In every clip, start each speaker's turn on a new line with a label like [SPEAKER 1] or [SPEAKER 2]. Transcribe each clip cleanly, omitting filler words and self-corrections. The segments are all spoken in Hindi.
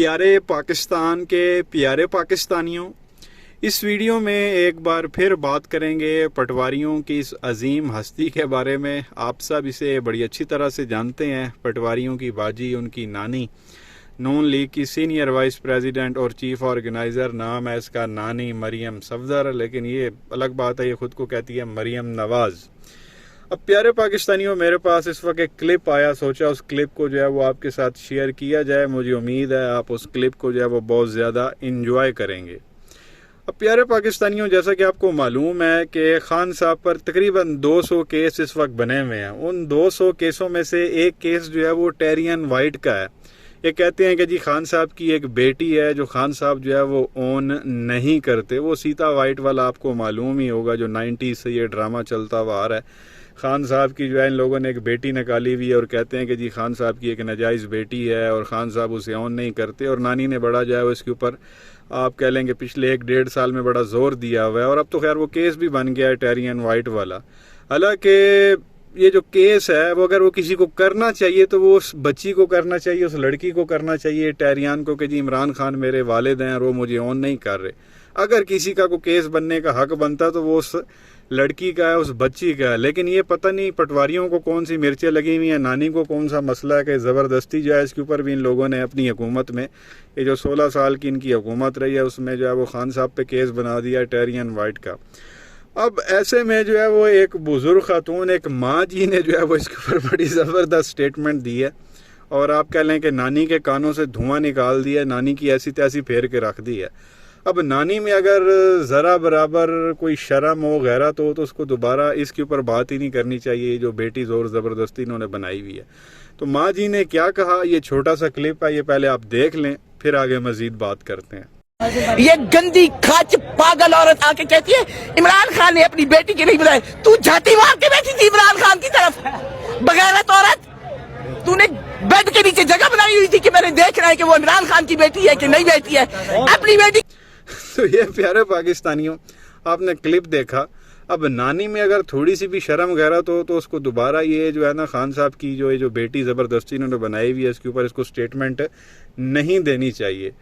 [SPEAKER 1] प्यारे पाकिस्तान के प्यारे पाकिस्तानियों, इस वीडियो में एक बार फिर बात करेंगे पटवारियों की इस अजीम हस्ती के बारे में। आप सब इसे बड़ी अच्छी तरह से जानते हैं। पटवारियों की बाजी, उनकी नानी, नून लीग की सीनियर वाइस प्रेसिडेंट और चीफ ऑर्गेनाइज़र, नाम है इसका नानी मरियम सफदर, लेकिन ये अलग बात है, ये खुद को कहती है मरियम नवाज़। अब प्यारे पाकिस्तानियों, मेरे पास इस वक्त एक क्लिप आया, सोचा उस क्लिप को जो है वो आपके साथ शेयर किया जाए। मुझे उम्मीद है आप उस क्लिप को जो है वो बहुत ज़्यादा इंजॉय करेंगे। अब प्यारे पाकिस्तानियों, जैसा कि आपको मालूम है कि खान साहब पर तकरीबन 200 केस इस वक्त बने हुए हैं। उन 200 केसों में से एक केस जो है वो टेरियन वाइट का है। ये कहते हैं कि जी खान साहब की एक बेटी है जो खान साहब जो है वो ओन नहीं करते। वो सीता वाइट वाला आपको मालूम ही होगा, जो 90s से ये ड्रामा चलता हुआ आ रहा है। खान साहब की जो है इन लोगों ने एक बेटी निकाली हुई है और कहते हैं कि जी खान साहब की एक नाजायज़ बेटी है और खान साहब उसे ऑन नहीं करते। और नानी ने बड़ा जो है इसके ऊपर आप कह लेंगे पिछले 1-1.5 साल में बड़ा जोर दिया हुआ है। और अब तो खैर वो केस भी बन गया है टेरियन वाइट वाला। हालांकि ये जो केस है वो अगर वो किसी को करना चाहिए तो वो उस बच्ची को करना चाहिए, उस लड़की को करना चाहिए, टेरियन को, कि जी इमरान खान मेरे वालिद हैं और वो मुझे ऑन नहीं कर रहे। अगर किसी का को केस बनने का हक बनता तो वो उस लड़की का है, उस बच्ची का है। लेकिन ये पता नहीं पटवारियों को कौन सी मिर्चें लगी हुई हैं, नानी को कौन सा मसला है कि ज़बरदस्ती जो है इसके ऊपर भी इन लोगों ने अपनी हुकूमत में, ये जो 16 साल की इनकी हुकूमत रही है उसमें जो है वो खान साहब पे केस बना दिया टेरियन वाइट का। अब ऐसे में जो है वो एक बुजुर्ग खातून, एक माँ जी ने जो है वो इसके ऊपर बड़ी ज़बरदस्त स्टेटमेंट दी है और आप कह लें कि नानी के कानों से धुआं निकाल दिया, नानी की ऐसी तैसी फेर के रख दी है। अब नानी में अगर ज़रा बराबर कोई शर्म हो, गैरत हो, तो उसको दोबारा इसके ऊपर बात ही नहीं करनी चाहिए जो बेटी ज़ोर ज़बरदस्ती इन्होंने बनाई हुई है। तो माँ जी ने क्या कहा, ये छोटा सा क्लिप है, ये पहले आप देख लें, फिर आगे मजीद बात करते हैं।
[SPEAKER 2] ये गंदी खाच पागल औरत आके कहती है इमरान खान ने अपनी बेटी के नहीं बुलाए। तू झाती मार के बैठी थी इमरान खान की तरफ, बगैरत औरत। तूने बेड के नीचे जगह बनाई हुई थी कि मैंने देखना है कि वो इमरान खान की बेटी है कि नहीं बेटी है, अपनी बेटी।
[SPEAKER 1] तो ये प्यारे पाकिस्तानियों, आपने क्लिप देखा। अब नानी में अगर थोड़ी सी भी शर्म गैरत हो तो उसको दोबारा ये जो है ना खान साहब की जो बेटी ज़बरदस्ती इन्होंने बनाई हुई है इसके ऊपर इसको स्टेटमेंट नहीं देनी चाहिए।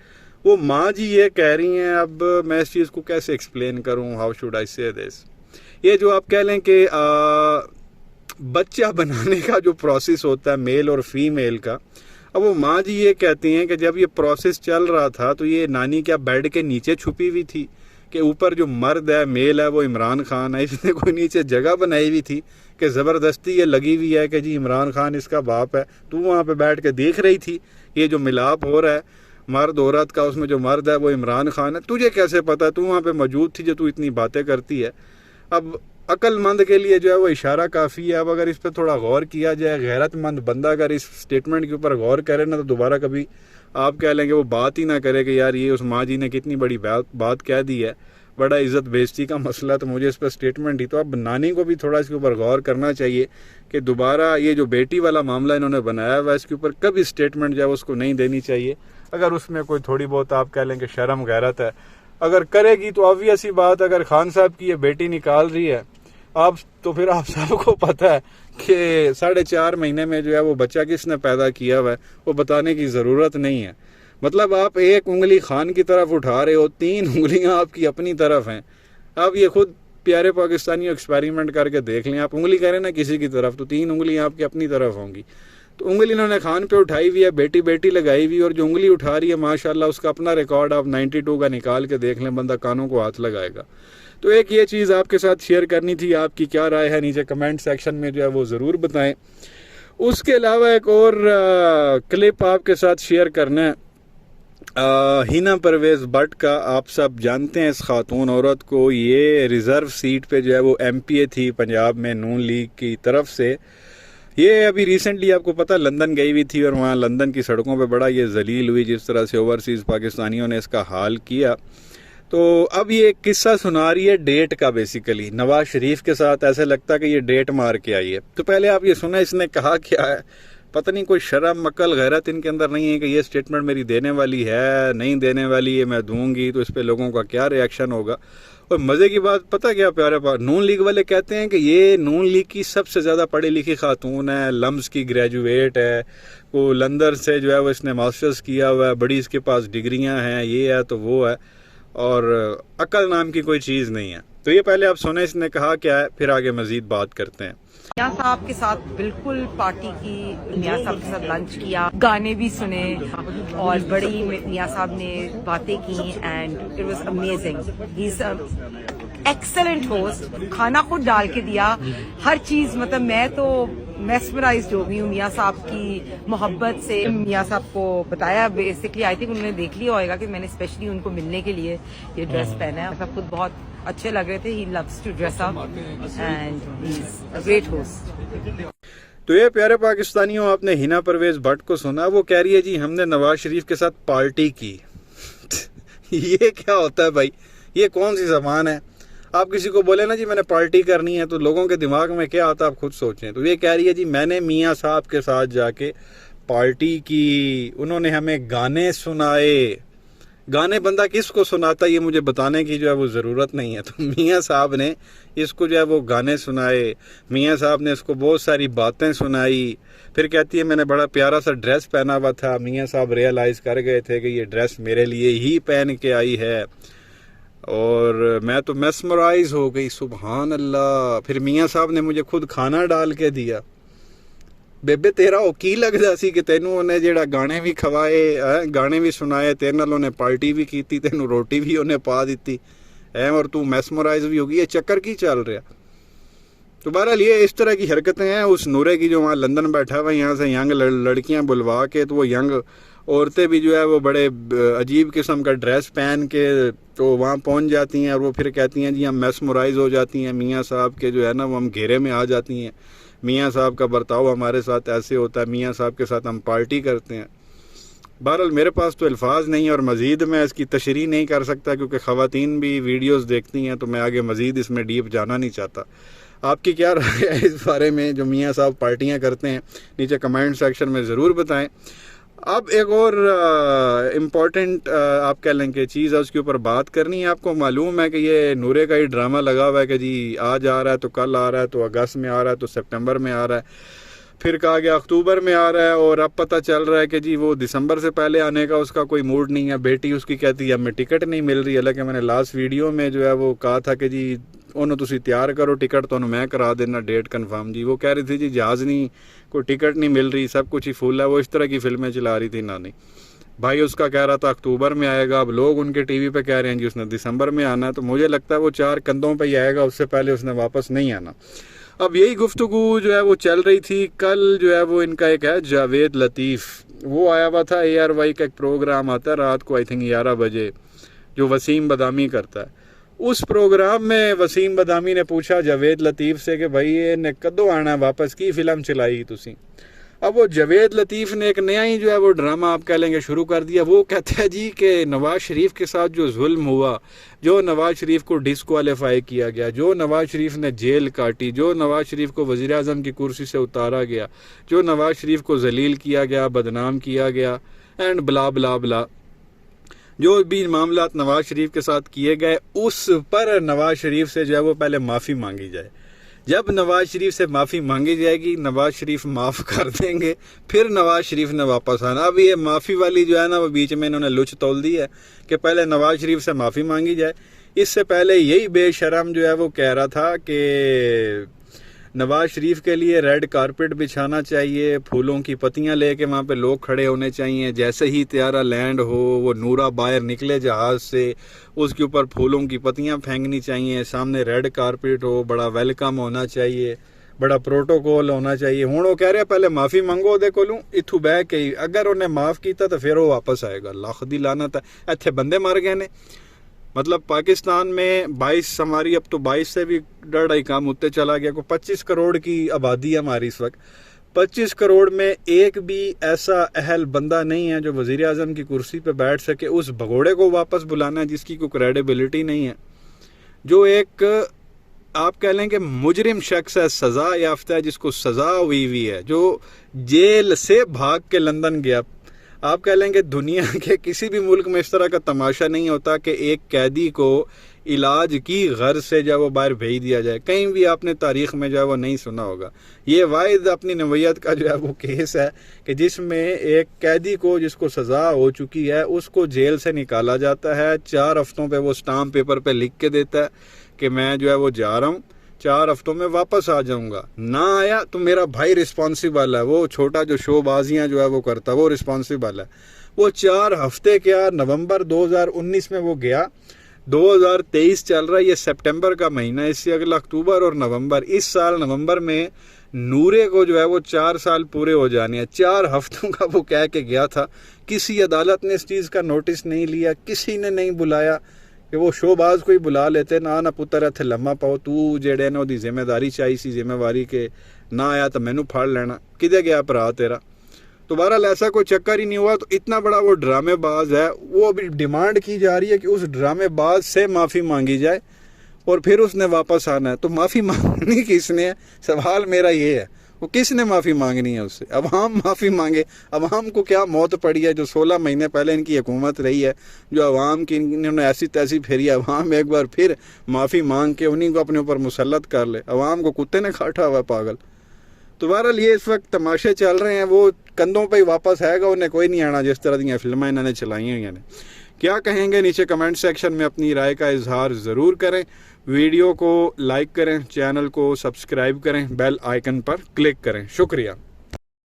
[SPEAKER 1] वो माँ जी ये कह रही हैं, अब मैं इस चीज़ को कैसे एक्सप्लेन करूँ, हाउ शुड आई से दिस। ये जो आप कह लें कि बच्चा बनाने का जो प्रोसेस होता है मेल और फीमेल का, अब वो माँ जी ये कहती हैं कि जब ये प्रोसेस चल रहा था तो ये नानी क्या बेड के नीचे छुपी हुई थी कि ऊपर जो मर्द है, मेल है, वो इमरान खान है, इसने कोई नीचे जगह बनाई हुई थी कि ज़बरदस्ती ये लगी हुई है कि जी इमरान खान इसका बाप है। तू वहाँ पे बैठ के देख रही थी ये जो मिलाप हो रहा है मर्द औरत का, उसमें जो मर्द है वो इमरान खान है। तुझे कैसे पता, तू वहाँ पे मौजूद थी जो तू इतनी बातें करती है। अब अक्लमंद के लिए जो है वो इशारा काफ़ी है। अब अगर इस पर थोड़ा गौर किया जाए, गैरतमंद बंदा अगर इस स्टेटमेंट के ऊपर गौर करे ना तो दोबारा कभी आप कह लेंगे वो बात ही ना करे कि यार ये उस माँ जी ने कितनी बड़ी बात कह दी है, बड़ा इज़्ज़त बेइज्जती का मसला। तो मुझे इस पर स्टेटमेंट ही, तो अब नानी को भी थोड़ा इसके ऊपर गौर करना चाहिए कि दोबारा ये जो बेटी वाला मामला इन्होंने बनाया हुआ इसके ऊपर कभी स्टेटमेंट जो है उसको नहीं देनी चाहिए। अगर उसमें कोई थोड़ी बहुत आप कह लेंगे शर्म गैरत है, अगर करेगी तो ऑब्वियस ही बात, अगर खान साहब की ये बेटी निकाल रही है आप, तो फिर आप सबको पता है कि 4.5 महीने में जो है वो बच्चा किसने पैदा किया हुआ है, वो बताने की ज़रूरत नहीं है। मतलब आप एक उंगली खान की तरफ उठा रहे हो, 3 उंगलियां आपकी अपनी तरफ हैं। अब ये खुद प्यारे पाकिस्तानी एक्सपेरिमेंट करके देख लें, आप उंगली करें ना किसी की तरफ तो 3 उंगलियां आपकी अपनी तरफ होंगी। तो उंगली इन्होंने खान पे उठाई हुई है, बेटी बेटी लगाई हुई, और जो उंगली उठा रही है माशाल्लाह उसका अपना रिकॉर्ड आप 92 का निकाल के देख लें, बंदा कानों को हाथ लगाएगा। तो एक ये चीज़ आपके साथ शेयर करनी थी। आपकी क्या राय है नीचे कमेंट सेक्शन में जो है वो ज़रूर बताएं। उसके अलावा एक और क्लिप आपके साथ शेयर करना है हिना परवेज़ भट्ट का। आप सब जानते हैं इस खातून औरत को, ये रिज़र्व सीट पे जो है वो MPA थी पंजाब में नून लीग की तरफ से। ये अभी रिसेंटली आपको पता लंदन गई हुई थी और वहाँ लंदन की सड़कों पे बड़ा ये जलील हुई जिस तरह से ओवरसीज़ पाकिस्तानियों ने इसका हाल किया। तो अब ये एक किस्सा सुना रही है डेट का, बेसिकली नवाज शरीफ के साथ ऐसे लगता है कि ये डेट मार के आई है। तो पहले आप ये सुना इसने कहा क्या है, पता नहीं कोई शर्म अकल गैरत इनके अंदर नहीं है कि ये स्टेटमेंट मेरी देने वाली है नहीं देने वाली है, मैं दूंगी तो इस पर लोगों का क्या रिएक्शन होगा। और मज़े की बात पता क्या प्यारे पास, नून लीग वाले कहते हैं कि ये नून लीग की सबसे ज़्यादा पढ़ी लिखी खातून है, लम्स की ग्रेजुएट है, वो लंदन से जो है वो इसने मास्टर्स किया हुआ है, बड़ी इसके पास डिग्रियां हैं, ये है तो वो है, और अकल नाम की कोई चीज़ नहीं है। तो ये पहले आप सुने इसने कहा क्या है, फिर आगे मज़ीद बात करते हैं।
[SPEAKER 3] मियाँ साहब के साथ बिल्कुल पार्टी की, मियाँ साहब के साथ लंच किया, गाने भी सुने और बड़ी मियाँ साहब ने बातें की and it was amazing. He is excellent host, खाना खुद डाल के दिया, हर चीज, मतलब मैं तो मेस्मराइज्ड हो गई हूँ मियाँ साहब की मोहब्बत से। मियाँ साहब को बताया बेसिकली, आई थिंक उन्होंने देख लिया होगा कि मैंने स्पेशली उनको मिलने के लिए ये ड्रेस पहना है। सब खुद बहुत अच्छे लग रहे थे। He loves to dress up and he is a great host.
[SPEAKER 1] तो ये प्यारे पाकिस्तानियों, आपने हिना परवेज भट्ट को सुना, वो कह रही है जी हमने नवाज शरीफ के साथ पार्टी की। ये क्या होता है भाई, ये कौन सी जबान है? आप किसी को बोले ना जी मैंने पार्टी करनी है, तो लोगों के दिमाग में क्या आता है आप खुद सोचें। तो ये कह रही है जी मैंने मियाँ साहब के साथ जाके पार्टी की, उन्होंने हमें गाने सुनाए। गाने बंदा किसको सुनाता है ये मुझे बताने की जो है वो ज़रूरत नहीं है। तो मियाँ साहब ने इसको जो है वो गाने सुनाए, मियाँ साहब ने इसको बहुत सारी बातें सुनाई। फिर कहती है मैंने बड़ा प्यारा सा ड्रेस पहना हुआ था, मियाँ साहब रियलाइज़ कर गए थे कि ये ड्रेस मेरे लिए ही पहन के आई है, और मैं तो मेस्मराइज हो गई, सुभान अल्लाह। फिर मियाँ साहब ने मुझे खुद खाना डाल के दिया। बेबे तेरा ओ की लगदा सी कि तेनू उन्हें जेड़ा गाने भी खवाए, गाने भी सुनाए, तेरे नाल उन्हें पार्टी भी की, तेनू रोटी भी उन्हें पा दी है, और तू मेस्मराइज भी होगी। ये चक्कर की चल रहा? तो बहरहाल ये इस तरह की हरकतें हैं उस नूरे की जो वहाँ लंदन बैठा हुआ, यहाँ से यंग लड़कियाँ बुलवा के, तो वो यंग औरतें भी जो है वो बड़े अजीब किस्म का ड्रेस पहन के तो वहाँ पहुँच जाती हैं, और वो फिर कहती हैं जी हम मेस्मराइज हो जाती हैं मियाँ साहब के जो है ना वो हम घेरे में आ जाती हैं, मियाँ साहब का बर्ताव हमारे साथ ऐसे होता है, मियाँ साहब के साथ हम पार्टी करते हैं। बहरहाल मेरे पास तो अल्फाज नहीं है और मज़ीद मैं इसकी तशरीह नहीं कर सकता, क्योंकि ख़वातीन भी वीडियोस देखती हैं, तो मैं आगे मज़ीद इसमें डीप जाना नहीं चाहता। आपकी क्या राय है इस बारे में, जो मियाँ साहब पार्टियाँ करते हैं? नीचे कमेंट सेक्शन में ज़रूर बताएं। अब एक और इम्पॉर्टेंट आप कह लें कि चीज़ है, उसके ऊपर बात करनी है। आपको मालूम है कि ये नूरे का ही ड्रामा लगा हुआ है कि जी आज आ रहा है तो कल आ रहा है, तो अगस्त में आ रहा है, तो सितंबर में आ रहा है, फिर कहा गया अक्टूबर में आ रहा है, और अब पता चल रहा है कि जी वो दिसंबर से पहले आने का उसका कोई मूड नहीं है। बेटी उसकी कहती है हमें टिकट नहीं मिल रही। हालांकि मैंने लास्ट वीडियो में जो है वो कहा था कि जी उन्होंने तुसी तैयार करो टिकट, तो मैं करा देना डेट कन्फर्म। जी वो कह रही थी जी जहाज़ नहीं, कोई टिकट नहीं मिल रही, सब कुछ ही फुल है। वो इस तरह की फिल्में चला रही थी नानी। भाई उसका कह रहा था अक्टूबर में आएगा, अब लोग उनके टीवी पे कह रहे हैं जी उसने दिसंबर में आना है। तो मुझे लगता है वो 4 कंधों पे ही आएगा, उससे पहले उसने वापस नहीं आना। अब यही गुफ्तगू जो है वो चल रही थी। कल जो है वो इनका एक है जावेद लतीफ़, वो आया हुआ था। ARY का एक प्रोग्राम आता है रात को, आई थिंक 11 बजे, जो वसीम बदामी करता है। उस प्रोग्राम में वसीम बदामी ने पूछा जावेद लतीफ़ से कि भाई ये ने कदों आना वापस, की फिल्म चलाई तुसी? अब वो जावेद लतीफ़ ने एक नया ही जो है वो ड्रामा आप कह लेंगे शुरू कर दिया। वो कहता है जी कि नवाज शरीफ के साथ जो जुल्म हुआ, जो नवाज शरीफ को डिस्क्वालीफाई किया गया, जो नवाज शरीफ ने जेल काटी, जो नवाज शरीफ को वज़ीर आज़म की कुर्सी से उतारा गया, जो नवाज शरीफ को जलील किया गया, बदनाम किया गया, एंड ब्ला ब्ला ब्ला, जो भी मामला नवाज शरीफ के साथ किए गए, उस पर नवाज शरीफ से जो है वो पहले माफ़ी मांगी जाए। जब नवाज शरीफ से माफ़ी मांगी जाएगी, नवाज शरीफ माफ़ कर देंगे, फिर नवाज शरीफ ने वापस आना। अब ये माफ़ी वाली जो है ना वो बीच में इन्होंने लुच तोल दी है कि पहले नवाज शरीफ से माफ़ी मांगी जाए। इससे पहले यही बेशरम जो है वो कह रहा था कि नवाज शरीफ के लिए रेड कारपेट बिछाना चाहिए, फूलों की पत्तियां लेके वहाँ पे लोग खड़े होने चाहिए, जैसे ही त्यारा लैंड हो वो नूरा बाहर निकले जहाज़ से, उसके ऊपर फूलों की पत्तियां फेंकनी चाहिए, सामने रेड कारपेट हो, बड़ा वेलकम होना चाहिए, बड़ा प्रोटोकॉल होना चाहिए। हुण वो कह रहे पहले माफ़ी मंगो दे कोलों, इथू बह के अगर उन्हें माफ़ किया तो फिर वो वापस आएगा। लख दी लानत है, इत्थे बंदे मर गए ने। मतलब पाकिस्तान में 22 हमारी, अब तो 22 से भी डर काम उत्ते चला गया। को 25 करोड़ की आबादी है हमारी इस वक्त। 25 करोड़ में एक भी ऐसा अहल बंदा नहीं है जो वज़ीर आज़म की कुर्सी पे बैठ सके। उस भगोड़े को वापस बुलाना है जिसकी कोई क्रेडिबिलिटी नहीं है, जो एक आप कह लें कि मुजरिम शख्स है, सज़ा याफ्ता है, जिसको सज़ा हुई है, जो जेल से भाग के लंदन गया। आप कह लेंगे दुनिया के किसी भी मुल्क में इस तरह का तमाशा नहीं होता कि एक कैदी को इलाज की गर्ज से जो है वो बाहर भेज दिया जाए। कहीं भी आपने तारीख में जो है वो नहीं सुना होगा। ये वाहिद अपनी नवैयत का जो है वो केस है कि जिसमें एक कैदी को जिसको सज़ा हो चुकी है उसको जेल से निकाला जाता है। 4 हफ्तों पे वो स्टाम्प पेपर पे लिख के देता है कि मैं जो है वो जा रहा हूँ, 4 हफ्तों में वापस आ जाऊंगा। ना आया तो मेरा भाई रिस्पॉन्सिबल है, वो छोटा जो शोबाजियाँ जो है वो करता वो रिस्पॉन्सिबल है। वो 4 हफ्ते क्या, नवंबर 2019 में वो गया, 2023 चल रहा है, ये सितंबर का महीना है, इससे अगला अक्टूबर और नवंबर। इस साल नवंबर में नूरे को जो है वो 4 साल पूरे हो जाने हैं। 4 हफ्तों का वो कह के गया था। किसी अदालत ने इस चीज़ का नोटिस नहीं लिया, किसी ने नहीं बुलाया कि वो शोबाज को ही बुला लेते, ना पुत्र इत्थे लम्मा पाओ, तू जेड़े ने ओदी जिम्मेदारी चाहिए सी, जिम्मेवारी के ना आया तो मैनू फाड़ लेना, किधे गया भरा तेरा। तो बहरहाल ऐसा कोई चक्कर ही नहीं हुआ। तो इतना बड़ा वो ड्रामेबाज है, वो अभी डिमांड की जा रही है कि उस ड्रामेबाज से माफ़ी मांगी जाए और फिर उसने वापस आना है। तो माफ़ी मांगनी किसने है, सवाल मेरा ये है, वो किसने माफ़ी मांगनी है उससे? अवाम माफ़ी मांगे। अवाम को क्या मौत पड़ी है जो 16 महीने पहले इनकी हुकूमत रही है, जो अवाम की इन्होंने ऐसी तैसी फेरी है, अवाम एक बार फिर माफ़ी मांग के उन्हीं को अपने ऊपर मुसल्लत कर ले। अवाम को कुत्ते ने काटा हुआ पागल। तो बहरहाल ये इस वक्त तमाशे चल रहे हैं, वो कंधों पे ही वापस आएगा, उन्हें कोई नहीं आना जिस तरह की फिल्में इन्होंने चलाई हुई हैं। क्या कहेंगे नीचे कमेंट सेक्शन में अपनी राय का इजहार ज़रूर करें। वीडियो को लाइक करें, चैनल को सब्सक्राइब करें, बेल आइकन पर क्लिक करें। शुक्रिया।